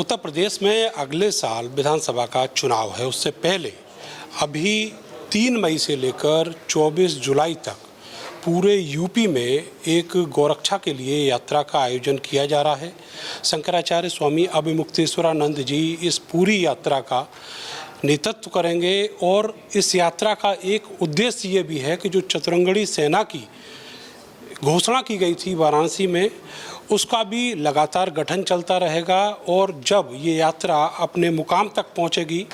उत्तर प्रदेश में अगले साल विधानसभा का चुनाव है। उससे पहले अभी 3 मई से लेकर 24 जुलाई तक पूरे यूपी में एक गौरक्षा के लिए यात्रा का आयोजन किया जा रहा है। शंकराचार्य स्वामी अभिमुक्तेश्वरानंद जी इस पूरी यात्रा का नेतृत्व करेंगे और इस यात्रा का एक उद्देश्य ये भी है कि जो चतुरंगड़ी सेना की घोषणा की गई थी वाराणसी में, उसका भी लगातार गठन चलता रहेगा और जब ये यात्रा अपने मुकाम तक पहुंचेगी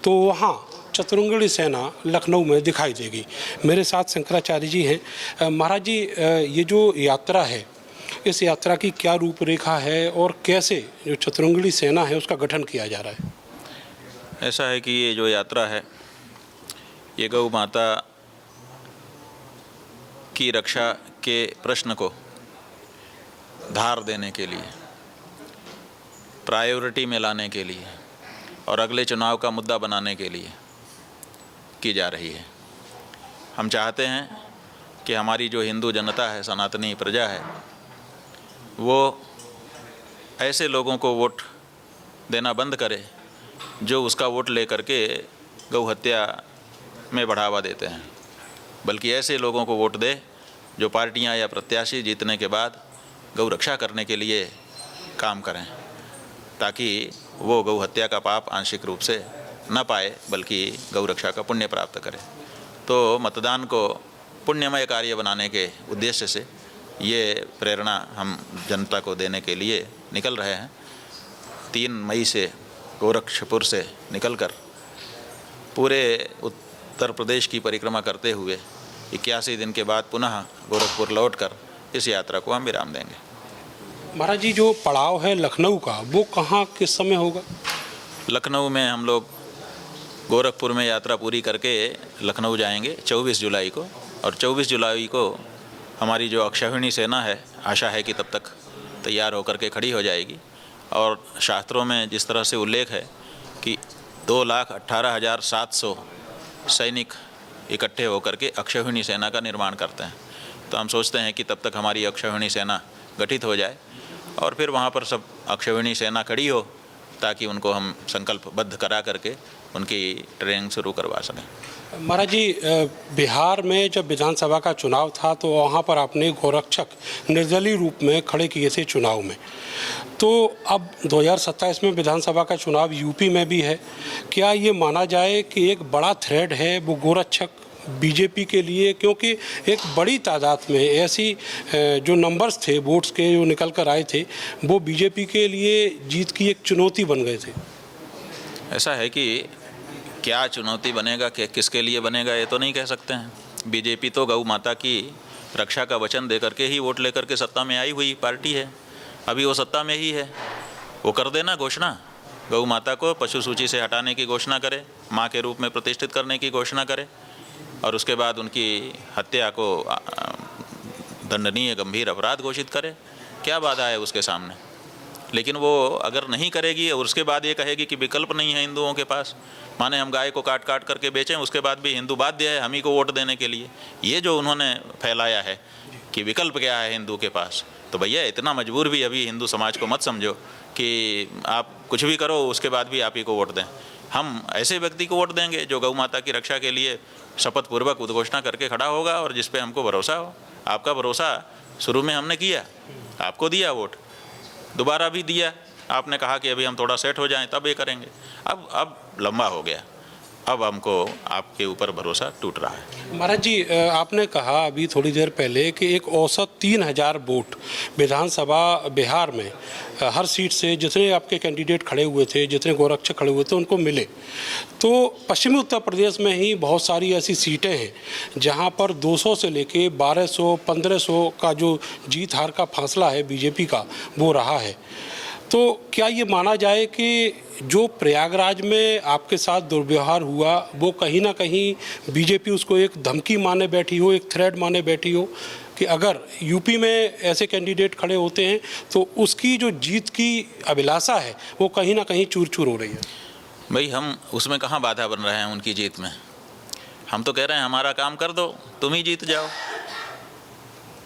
तो वहाँ चतुरंगड़ी सेना लखनऊ में दिखाई देगी। मेरे साथ शंकराचार्य जी हैं। महाराज जी, ये जो यात्रा है, इस यात्रा की क्या रूपरेखा है और कैसे जो चतुरंगड़ी सेना है उसका गठन किया जा रहा है? ऐसा है कि ये जो यात्रा है, ये गौ माता की रक्षा के प्रश्न को धार देने के लिए, प्रायोरिटी में लाने के लिए और अगले चुनाव का मुद्दा बनाने के लिए की जा रही है। हम चाहते हैं कि हमारी जो हिंदू जनता है, सनातनी प्रजा है, वो ऐसे लोगों को वोट देना बंद करे जो उसका वोट लेकर के गौ हत्या में बढ़ावा देते हैं, बल्कि ऐसे लोगों को वोट दे जो पार्टियां या प्रत्याशी जीतने के बाद गौ रक्षा करने के लिए काम करें, ताकि वो गौ हत्या का पाप आंशिक रूप से न पाए बल्कि गौ रक्षा का पुण्य प्राप्त करे। तो मतदान को पुण्यमय कार्य बनाने के उद्देश्य से ये प्रेरणा हम जनता को देने के लिए निकल रहे हैं। 3 मई से गोरक्षपुर से निकलकर पूरे उत्तर प्रदेश की परिक्रमा करते हुए 81 दिन के बाद पुनः गोरखपुर लौटकर इस यात्रा को हम विराम देंगे। महाराज जी, जो पड़ाव है लखनऊ का, वो कहाँ किस समय होगा? लखनऊ में हम लोग गोरखपुर में यात्रा पूरी करके लखनऊ जाएंगे 24 जुलाई को, और 24 जुलाई को हमारी जो अक्षौहिणी सेना है, आशा है कि तब तक तैयार होकर के खड़ी हो जाएगी। और शास्त्रों में जिस तरह से उल्लेख है कि 2,18,700 सैनिक इकट्ठे होकर के अक्षौहिणी सेना का निर्माण करते हैं, तो हम सोचते हैं कि तब तक हमारी अक्षौहिणी सेना गठित हो जाए और फिर वहाँ पर सब अक्षौहिणी सेना खड़ी हो, ताकि उनको हम संकल्पबद्ध करा करके उनकी ट्रेनिंग शुरू करवा सकें। महाराज जी, बिहार में जब विधानसभा का चुनाव था तो वहाँ पर आपने गोरक्षक निर्दलीय रूप में खड़े किए थे चुनाव में। तो अब 2027 में विधानसभा का चुनाव यूपी में भी है। क्या ये माना जाए कि एक बड़ा थ्रेड है वो गोरक्षक बीजेपी के लिए, क्योंकि एक बड़ी तादाद में ऐसी जो नंबर्स थे वोट्स के जो निकल कर आए थे, वो बीजेपी के लिए जीत की एक चुनौती बन गए थे? ऐसा है कि क्या चुनौती बनेगा, किसके लिए बनेगा, ये तो नहीं कह सकते हैं। बीजेपी तो गौ माता की रक्षा का वचन दे करके ही वोट लेकर के सत्ता में आई हुई पार्टी है। अभी वो सत्ता में ही है, वो कर देना घोषणा, गौ माता को पशु सूची से हटाने की घोषणा करे, माँ के रूप में प्रतिष्ठित करने की घोषणा करे, और उसके बाद उनकी हत्या को दंडनीय गंभीर अपराध घोषित करे। क्या बाधा है उसके सामने? लेकिन वो अगर नहीं करेगी और उसके बाद ये कहेगी कि विकल्प नहीं है हिंदुओं के पास, माने हम गाय को काट काट करके बेचें, उसके बाद भी हिंदू बाध्य है हम ही को वोट देने के लिए, ये जो उन्होंने फैलाया है कि विकल्प क्या है हिंदू के पास, तो भैया इतना मजबूर भी अभी हिंदू समाज को मत समझो कि आप कुछ भी करो उसके बाद भी आप ही को वोट दें। हम ऐसे व्यक्ति को वोट देंगे जो गौ माता की रक्षा के लिए शपथ पूर्वक उद्घोषणा करके खड़ा होगा और जिस पे हमको भरोसा हो। आपका भरोसा शुरू में हमने किया, आपको दिया वोट, दोबारा भी दिया, आपने कहा कि अभी हम थोड़ा सेट हो जाएं तब ये करेंगे। अब लंबा हो गया, अब हमको आपके ऊपर भरोसा टूट रहा है। महाराज जी, आपने कहा अभी थोड़ी देर पहले कि एक औसत 3,000 वोट विधानसभा बिहार में हर सीट से जितने आपके कैंडिडेट खड़े हुए थे, जितने गोरक्षक खड़े हुए थे, उनको मिले। तो पश्चिमी उत्तर प्रदेश में ही बहुत सारी ऐसी सीटें हैं जहां पर 200 से लेके 1200, 1500 का जो जीत हार का फासला है बीजेपी का, वो रहा है। तो क्या ये माना जाए कि जो प्रयागराज में आपके साथ दुर्व्यवहार हुआ, वो कहीं ना कहीं बीजेपी उसको एक धमकी माने बैठी हो, एक थ्रेड माने बैठी हो कि अगर यूपी में ऐसे कैंडिडेट खड़े होते हैं तो उसकी जो जीत की अभिलाषा है वो कहीं ना कहीं चूर चूर हो रही है? भाई, हम उसमें कहाँ बाधा बन रहे हैं उनकी जीत में? हम तो कह रहे हैं हमारा काम कर दो, तुम ही जीत जाओ।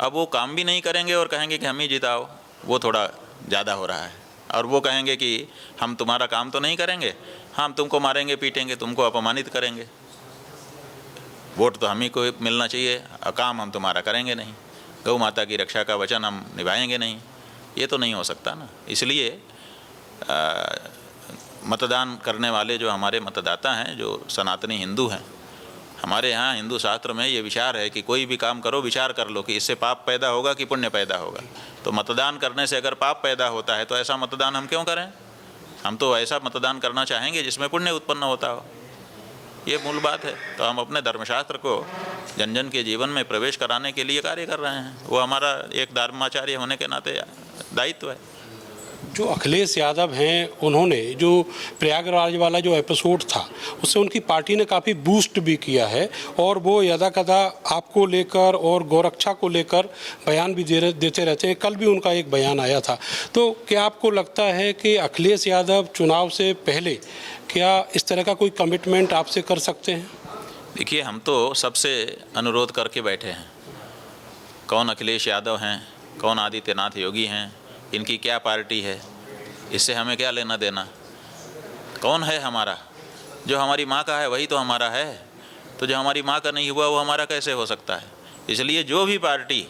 अब वो काम भी नहीं करेंगे और कहेंगे कि हम ही जिताओ, वो थोड़ा ज़्यादा हो रहा है। और वो कहेंगे कि हम तुम्हारा काम तो नहीं करेंगे, हम तुमको मारेंगे पीटेंगे, तुमको अपमानित करेंगे, वोट तो हम ही को मिलना चाहिए और काम हम तुम्हारा करेंगे नहीं, गौ माता की रक्षा का वचन हम निभाएंगे नहीं, ये तो नहीं हो सकता ना। इसलिए मतदान करने वाले जो हमारे मतदाता हैं, जो सनातनी हिंदू हैं, हमारे यहाँ हिंदू शास्त्र में ये विचार है कि कोई भी काम करो विचार कर लो कि इससे पाप पैदा होगा कि पुण्य पैदा होगा। तो मतदान करने से अगर पाप पैदा होता है तो ऐसा मतदान हम क्यों करें? हम तो ऐसा मतदान करना चाहेंगे जिसमें पुण्य उत्पन्न होता हो, ये मूल बात है। तो हम अपने धर्मशास्त्र को जन जन के जीवन में प्रवेश कराने के लिए कार्य कर रहे हैं, वो हमारा एक धर्माचार्य होने के नाते दायित्व है। जो अखिलेश यादव हैं, उन्होंने जो प्रयागराज वाला जो एपिसोड था उससे उनकी पार्टी ने काफ़ी बूस्ट भी किया है और वो यदा कदा आपको लेकर और गौरक्षा को लेकर बयान भी देते रहते हैं। कल भी उनका एक बयान आया था। तो क्या आपको लगता है कि अखिलेश यादव चुनाव से पहले क्या इस तरह का कोई कमिटमेंट आपसे कर सकते हैं? देखिए, हम तो सबसे अनुरोध करके बैठे हैं, कौन अखिलेश यादव हैं, कौन आदित्यनाथ योगी हैं, इनकी क्या पार्टी है, इससे हमें क्या लेना देना? कौन है हमारा? जो हमारी माँ का है वही तो हमारा है। तो जो हमारी माँ का नहीं हुआ वो हमारा कैसे हो सकता है? इसलिए जो भी पार्टी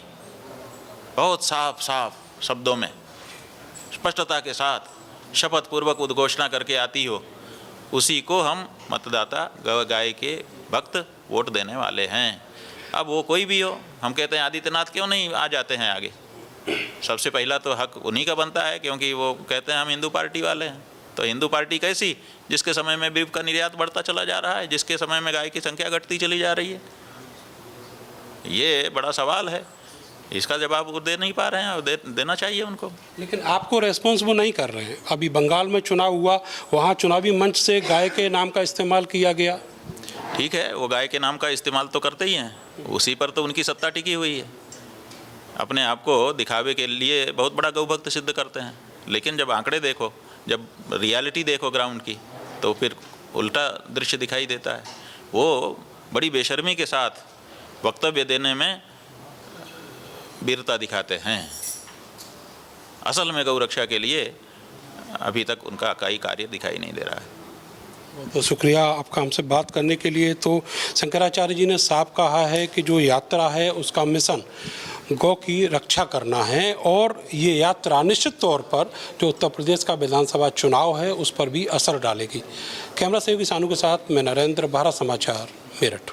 बहुत साफ साफ शब्दों में स्पष्टता के साथ शपथ पूर्वक उद्घोषणा करके आती हो, उसी को हम मतदाता गाय के भक्त वोट देने वाले हैं। अब वो कोई भी हो, हम कहते हैं आदित्यनाथ क्यों नहीं आ जाते हैं आगे? सबसे पहला तो हक उन्हीं का बनता है, क्योंकि वो कहते हैं हम हिंदू पार्टी वाले हैं। तो हिंदू पार्टी कैसी, जिसके समय में बीफ का निर्यात बढ़ता चला जा रहा है, जिसके समय में गाय की संख्या घटती चली जा रही है? ये बड़ा सवाल है, इसका जवाब वो दे नहीं पा रहे हैं और देना चाहिए उनको। लेकिन आपको रेस्पॉन्स वो नहीं कर रहे हैं। अभी बंगाल में चुनाव हुआ, वहाँ चुनावी मंच से गाय के नाम का इस्तेमाल किया गया। ठीक है, वो गाय के नाम का इस्तेमाल तो करते ही हैं, उसी पर तो उनकी सत्ता टिकी हुई है। अपने आप को दिखावे के लिए बहुत बड़ा गौभक्त सिद्ध करते हैं, लेकिन जब आंकड़े देखो, जब रियलिटी देखो ग्राउंड की, तो फिर उल्टा दृश्य दिखाई देता है। वो बड़ी बेशर्मी के साथ वक्तव्य देने में वीरता दिखाते हैं। असल में गौरक्षा के लिए अभी तक उनका कोई कार्य दिखाई नहीं दे रहा है। तो शुक्रिया आपका हमसे बात करने के लिए। तो शंकराचार्य जी ने साफ कहा है कि जो यात्रा है उसका मिशन गौ की रक्षा करना है और ये यात्रा निश्चित तौर पर जो उत्तर प्रदेश का विधानसभा चुनाव है उस पर भी असर डालेगी। कैमरा सहयोगी सानू के साथ मैं नरेंद्र, भारत समाचार, मेरठ।